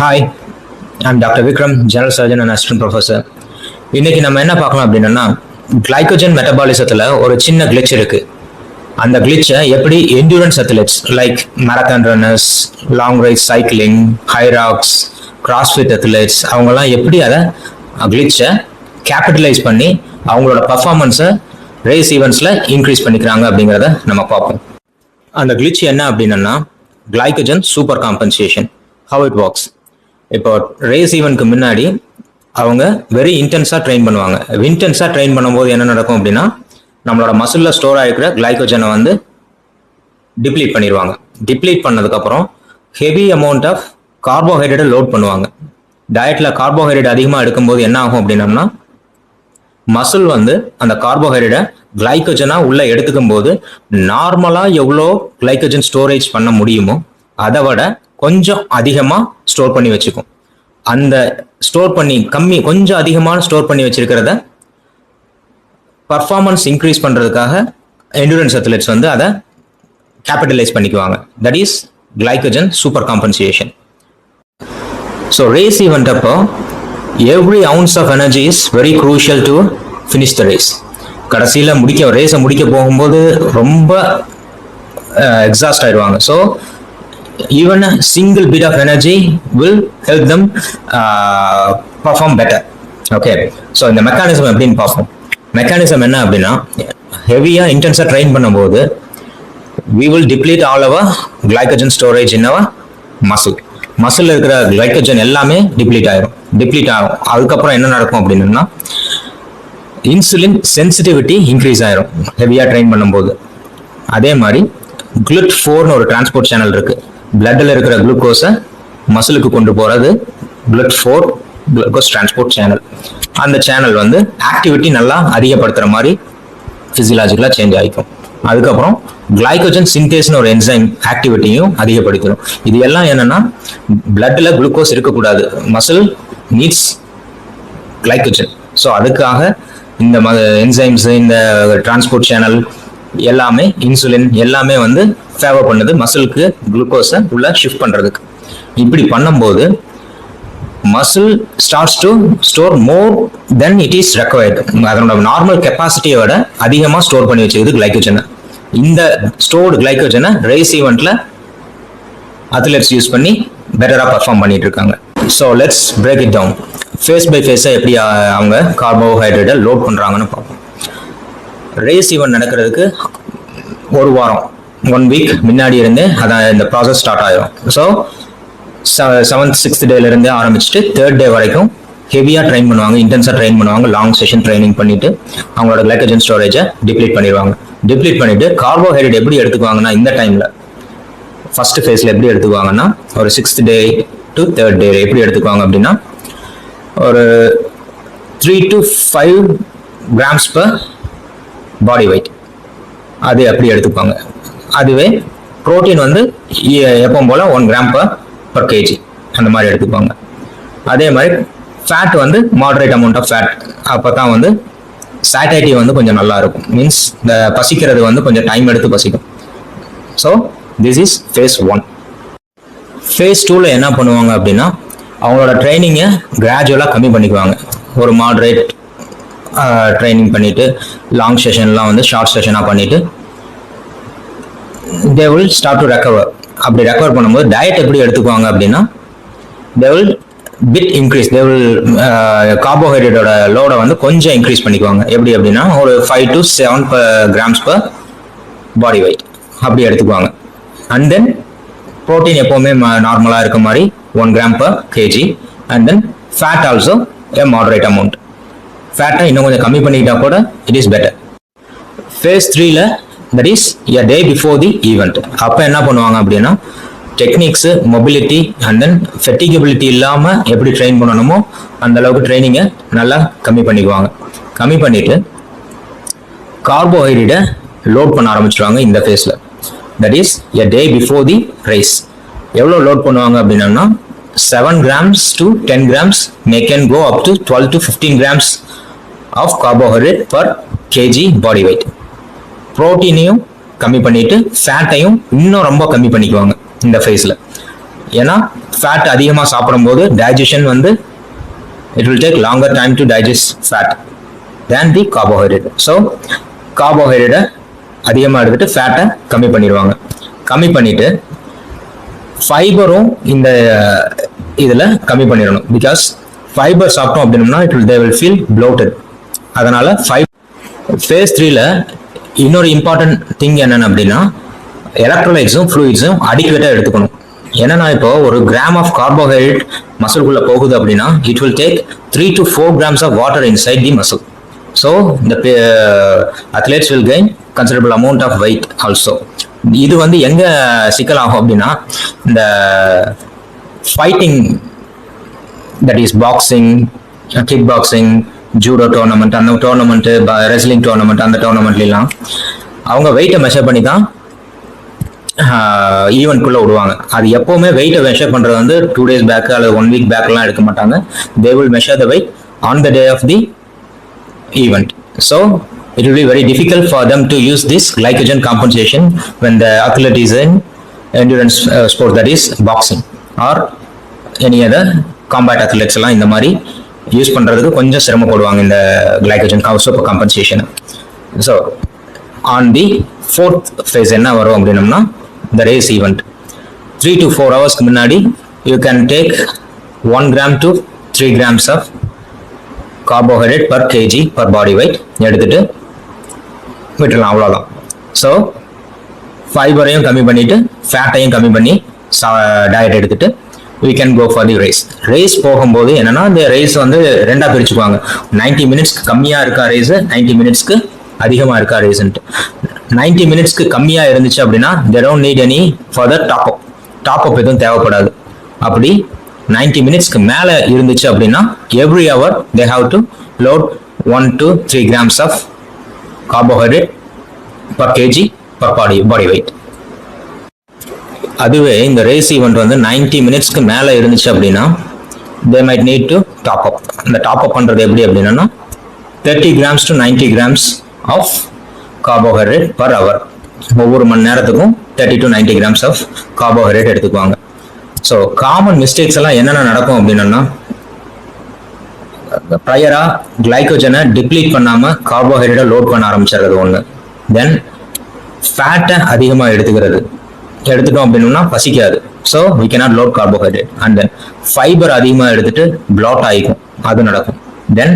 Hi, I'm doctor Vikram, general surgeon and assistant professor. இன்னைக்கு நம்ம என்ன பார்க்கலாம் அப்படின்னா, கிளைக்கோஜன் மெட்டபாலிசத்தில் ஒரு சின்ன கிளிச் இருக்கு. அந்த கிளிச்சை எப்படி endurance athletes like marathon runners, long ride cycling, Hyrox, CrossFit athletes அவங்கெல்லாம் எப்படி அதை கிளிச்சை கேபிட்டலைஸ் பண்ணி அவங்களோட பர்ஃபார்மன்ஸை ரேஸ் ஈவெண்ட்ஸில் இன்க்ரீஸ் பண்ணிக்கிறாங்க அப்படிங்கிறத நம்ம பார்ப்போம். அந்த கிளிச் என்ன அப்படின்னா, glycogen super compensation. How it works. இப்போ ரேஸ் ஈவெண்ட்க்கு முன்னாடி அவங்க வெரி இன்டென்ஸாக ட்ரெயின் பண்ணுவாங்க. இன்டென்ஸாக ட்ரெயின் பண்ணும்போது என்ன நடக்கும் அப்படின்னா, நம்மளோட மசிலில் ஸ்டோர் ஆகிருக்கிற கிளைக்கோஜனை வந்து டிப்ளீட் பண்ணிடுவாங்க. டிப்ளீட் பண்ணதுக்கப்புறம் ஹெவி அமௌண்ட் ஆஃப் கார்போஹைட்ரேட்டை லோட் பண்ணுவாங்க. டயட்டில் கார்போஹைட்ரேட் அதிகமாக எடுக்கும்போது என்ன ஆகும் அப்படின்னம்னா, மசில் வந்து அந்த கார்போஹைட்ரேட்டை கிளைக்கோஜனாக உள்ளே எடுத்துக்கும் போது நார்மலாக எவ்வளோ கிளைக்கோஜன் ஸ்டோரேஜ் பண்ண முடியுமோ அதை விட கொஞ்சம் அதிகமாக ஸ்டோர் பண்ணி வச்சுக்கும். அந்த ஸ்டோர் பண்ணி கொஞ்சம் அதிகமாக ஸ்டோர் பண்ணி வச்சிருக்கிறத பர்ஃபார்மன்ஸ் இன்க்ரீஸ் பண்ணுறதுக்காக என்டூரன்ஸ் அத்லெட்ஸ் வந்து அதை கேபிட்டலைஸ் பண்ணிக்குவாங்க. That is glycogen super compensation. So race event அப்போ every ounce of energy is very crucial to finish the race. கடைசியில் ரேஸை முடிக்க போகும்போது ரொம்ப எக்ஸாஸ்ட் ஆயிடுவாங்க. So even a single bit of energy will help them perform better. Okay, so இந்த mechanism எப்படின்னு பார்ப்போம். மெக்கானிசம் என்ன அப்படின்னா, ஹெவியா இன்டென்ஸா ட்ரெயின் பண்ணும்போது we will deplete all our glycogen storage in our muscle. Muscle இருக்கிற கிளைக்கோஜன் எல்லாமே டிப்ளீட் ஆகும். அதுக்கப்புறம் என்ன நடக்கும் அப்படின்னா, இன்சுலின் சென்சிட்டிவிட்டி இன்க்ரீஸ் ஆயிரும் ஹெவியா ட்ரெயின் பண்ணும்போது. அதே மாதிரி GLUT4னு ஒரு டிரான்ஸ்போர்ட் சேனல் இருக்கு. பிளட்ல இருக்கிற குளுக்கோஸை மசிலுக்கு கொண்டு போறது GLUT4 குளுக்கோஸ் டிரான்ஸ்போர்ட் சேனல். அந்த சேனல் வந்து ஆக்டிவிட்டி நல்லா அதிகப்படுத்துற மாதிரி பிசியலாஜிக்கலா சேஞ்ச் ஆகிக்கும். அதுக்கப்புறம் கிளைக்கோஜன் சிந்தேஸ்னு ஒரு என்சைம் ஆக்டிவிட்டியும் அதிகப்படுத்திடும். இது எல்லாம் என்னன்னா, பிளட்ல குளுக்கோஸ் இருக்கக்கூடாது. Muscle needs glycogen. ஸோ அதுக்காக இந்த என்சைம்ஸ், இந்த டிரான்ஸ்போர்ட் சேனல் எல்லாமே, இன்சுலின் எல்லாமே வந்து ஃபேவர் பண்ணுது மசிலுக்கு குளுக்கோஸை உள்ள ஷிஃப்ட் பண்றதுக்கு. இப்படி பண்ணும்போது muscle starts to store more then it is required. அதனோட நார்மல் கெப்பாசிட்டியோட அதிகமாக ஸ்டோர் பண்ணி வச்சுக்குது கிளைக்கோஜனை. இந்த ஸ்டோர்டு கிளைக்கோஜனை ரேஸ் ஈவெண்ட்ல அத்லெட்ஸ் யூஸ் பண்ணி பெட்டரா பர்ஃபார்ம் பண்ணிட்டு இருக்காங்க. So let's break it down. Phase by ஃபேஸை எப்படி அவங்க கார்போஹைட்ரேட்டை லோட் பண்றாங்கன்னு பார்ப்போம். ரேஸ் ஈவெண்ட் நடக்கிறதுக்கு ஒரு வாரம், 1 வீக் முன்னாடி இருந்து அதான் இந்த ப்ராசஸ் ஸ்டார்ட் ஆயிடும். ஸோ 7th 6th டேல இருந்து ஆரம்பிச்சுட்டு 3rd டே வரைக்கும் ஹெவியா ட்ரெயின் பண்ணுவாங்க, இன்டென்ஸா ட்ரெயின் பண்ணுவாங்க. லாங் செஷன் ட்ரைனிங் பண்ணிட்டு அவங்களோட கிளைக்கோஜன் ஸ்டோரேஜை டிப்ளீட் பண்ணிடுவாங்க. டிப்ளீட் பண்ணிட்டு கார்போஹைட்ரேட் எப்படி எடுத்துக்குவாங்கன்னா, இந்த டைம்ல ஃபர்ஸ்ட் ஃபேஸ்ல எப்படி எடுத்துக்குவாங்கன்னா, ஒரு 6th டே to 3rd டே எப்படி எடுத்துக்குவாங்க அப்படின்னா, ஒரு 3 to 5 grams per body weight அது அப்படி எடுத்துப்பாங்க. அதுவே புரோட்டீன் வந்து எப்பவும் போல 1 gram per kg அந்த மாதிரி எடுத்துப்பாங்க. அதே மாதிரி ஃபேட் வந்து மாடரேட் அமௌண்ட் ஆஃப் ஃபேட். அப்போ தான் வந்து சாட்டிட்டி வந்து கொஞ்சம் நல்லா இருக்கும். மீன்ஸ் இந்த பசிக்கிறது வந்து கொஞ்சம் டைம் எடுத்து பசிக்கும். So this is phase 1. phase 2ல என்ன பண்ணுவாங்க அப்படின்னா, அவங்களோட ட்ரைனிங்கை கிராஜுவலாக கம்மி பண்ணிக்குவாங்க. ஒரு மாடரேட் ட்ரைனிங் பண்ணிட்டு லாங் செஷன்லாம் வந்து ஷார்ட் செஷனாக பண்ணிட்டு they will start to recover. அப்படி ரெக்கவர் பண்ணும்போது டயட் எப்படி எடுத்துக்குவாங்க அப்படின்னா, they will bit increase. they will கார்போஹைட்ரேட்டோட லோடை வந்து கொஞ்சம் இன்க்ரீஸ் பண்ணிக்குவாங்க. எப்படி அப்படின்னா, ஒரு 5 to 7 grams per body weight அப்படி எடுத்துக்குவாங்க. அண்ட் தென் ப்ரோட்டீன் எப்போவுமே நார்மலாக இருக்க மாதிரி 1 gram per kg. And then fat also a moderate amount. ஃபேட்டை இன்னும் கொஞ்சம் கம்மி பண்ணிக்கிட்டா கூட இட் இஸ் பெட்டர். phase 3ல that is a day before the event. அப்போ என்ன பண்ணுவாங்க அப்படின்னா, techniques, mobility and then fatigability இல்லாமல் எப்படி ட்ரெயின் பண்ணணுமோ அந்த அளவுக்கு ட்ரைனிங்கை நல்லா கம்மி பண்ணிக்குவாங்க. கம்மி பண்ணிட்டு கார்போஹைட்ரேட்டை லோட் பண்ண ஆரம்பிச்சிருவாங்க இந்த ஃபேஸில். That is a day before the race. எவ்வளோ லோட் பண்ணுவாங்க அப்படின்னா, 7 grams to 10 grams, may can go up to 12 to 15 grams of carbohydrate per kg body weight. ப்ரோட்டீனையும் கம்மி பண்ணிட்டு ஃபேட்டையும் இன்னும் ரொம்ப கம்மி பண்ணிக்குவாங்க இந்த ஃபேஸில். ஏன்னா ஃபேட் அதிகமாக சாப்பிடும்போது டைஜஷன் வந்து it will take longer time to digest fat than the carbohydrate. So carbohydrate அதிகமாக எடுத்துட்டு ஃபேட்டை கம்மி பண்ணிடுவாங்க. கம்மி பண்ணிட்டு ஃபைபரும் இந்த இதில் கம்மி பண்ணிடணும். பிகாஸ் ஃபைபர் சாப்பிட்டோம் அப்படின்னோம்னா they will feel bloated. அதனால ஃபேஸ் 3ல இன்னொரு இம்பார்ட்டன்ட் திங் என்னன்னு அப்படின்னா எலக்ட்ரோலைட்ஸும் ஃப்ளூயிட்ஸும் அடிக்குவேட்டாக எடுத்துக்கணும். ஏன்னா இப்போ ஒரு கிராம் ஆஃப் கார்போஹைட்ரேட் மசில்குள்ள போகுது அப்படின்னா it will take 3 to 4 grams of water inside the muscle. So the athletes will gain considerable amount of weight also. இது வந்து எங்க சிக்கல் ஆகும் அப்படின்னா இந்த fighting, that is boxing, kick boxing, judo tournament, அந்த டோர்னமெண்ட்டு, ரெஸ்லிங் டோர்னமெண்ட், அந்த டோர்னமெண்ட்லாம் அவங்க வெயிட்டை மெஷர் பண்ணி தான் ஈவெண்ட்குள்ளே விடுவாங்க. அது எப்போவுமே வெயிட்டை மெஷர் பண்ணுறது வந்து 2 days பேக் அல்லது 1 week பேக்லாம் எடுக்க மாட்டாங்க. They will measure the weight on the day of the event. So it will be very difficult for them to use this glycogen compensation when the athlete is in endurance sport, that is boxing or any other combat athletes எல்லாம் இந்த மாதிரி use பண்றதுக்கு கொஞ்சம் சிரமப்படுவாங்க இந்த glycogen super compensation. So on the 4th phase என்ன வரும் அப்படின்னம்னா the race event 3 to 4 hours முன்னாடி you can take 1 gram to 3 grams of carbohydrate per kg per body weight எடுத்துட்டு விட்டுலாம், அவ்வளோதான். ஸோ ஃபைபரையும் கம்மி பண்ணிட்டு ஃபேட்டையும் கம்மி பண்ணி டயட் எடுத்துட்டு we can go for the race. Race போகும்போது என்னன்னா இந்த ரேஸ் வந்து ரெண்டாக பிரிச்சுக்குவாங்க. 90 மினிட்ஸ்க்கு கம்மியாக இருக்கா ரேஸு, 90 மினிட்ஸ்க்கு அதிகமாக இருக்கா ரேஸுன்ட்டு. 90 மினிட்ஸ்க்கு கம்மியாக இருந்துச்சு அப்படின்னா they don't need any further top up எதுவும் தேவைப்படாது. அப்படி 90 மினிட்ஸ்க்கு மேலே இருந்துச்சு அப்படின்னா every hour they have to load 1 to 3 grams of carbohydrate per kg per body weight. அதுவே இந்த ரேஸ் ஈவெண்ட் வந்து 90 மினிட்ஸ்க்கு மேலே இருந்துச்சு அப்படின்னா they might need to top up. அந்த டாப் அப் பண்ணுறது எப்படி அப்படின்னா 30 grams to 90 grams of carbohydrate per hour. ஒவ்வொரு மணி நேரத்துக்கும் 30 to 90 grams of carbohydrate எடுத்துக்குவாங்க. ஸோ காமன் மிஸ்டேக்ஸ் எல்லாம் என்னென்ன நடக்கும் அப்படின்னா ப்ரையரா கிளைக்கோஜனை டிப்ளீட் பண்ணாம கார்போஹைட்ரேட்டை லோட் பண்ண ஆரம்பிச்சிடுறது ஒன்று. தென் ஃபேட்டை அதிகமாக எடுத்துட்டோம் அப்படின்னா பசிக்காது. So we cannot load carbohydrate. And then fibre அதிகமாக எடுத்துட்டு பிளாட் ஆகிக்கும், அது நடக்கும். தென்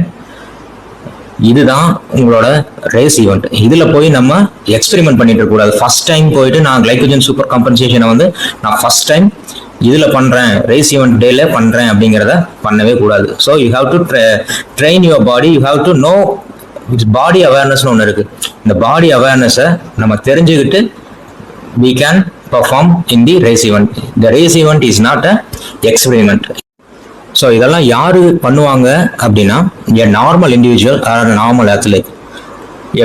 இதுதான் உங்களோட ரேஸ் ஈவெண்ட். இதுல போய் நம்ம எக்ஸ்பெரிமெண்ட் பண்ணிட்டு இருக்க கூடாது. ஃபர்ஸ்ட் டைம் போயிட்டு நான் கிளைக்கோஜன் சூப்பர் காம்பன்சேஷனை வந்து நான் ஃபர்ஸ்ட் டைம் இதுல பண்றேன், ரேஸ் ஈவெண்ட் டேல பண்றேன் அப்படிங்கிறத பண்ணவே கூடாது. So you have to train your body, you have to know body அவேர்னஸ்னு ஒன்று இருக்கு. இந்த பாடி அவேர்னஸை நம்ம தெரிஞ்சுக்கிட்டு we can perform in the race event. The race event is not a experiment. So இதெல்லாம் யாரு பண்ணுவாங்க அப்படின்னா a normal individual or a normal athlete.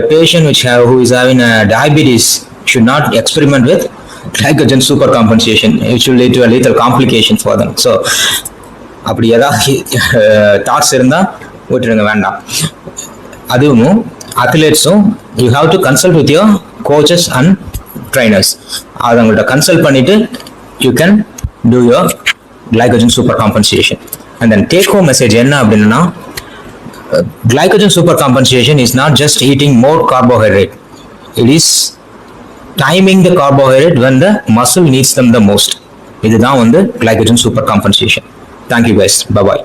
A patient who is having a diabetes should not experiment with glycogen super compensation. It should lead to a lethal complication for them. So அப்படி ஏதாவது thoughts இருந்தா விட்டுருங்க, வேண்டாம். அதுவும் அத்லெட்ஸும் you have to consult with your coaches and trainers. அதை உங்கள்கிட்ட consult பண்ணிட்டு you can do your glycogen super compensation. And then take home message என்ன அப்படின்னா glycogen super compensation is not just eating more carbohydrate. It is timing the carbohydrate when the muscle needs them the most. இதுதான் வந்து glycogen super compensation. Thank you guys. Bye bye.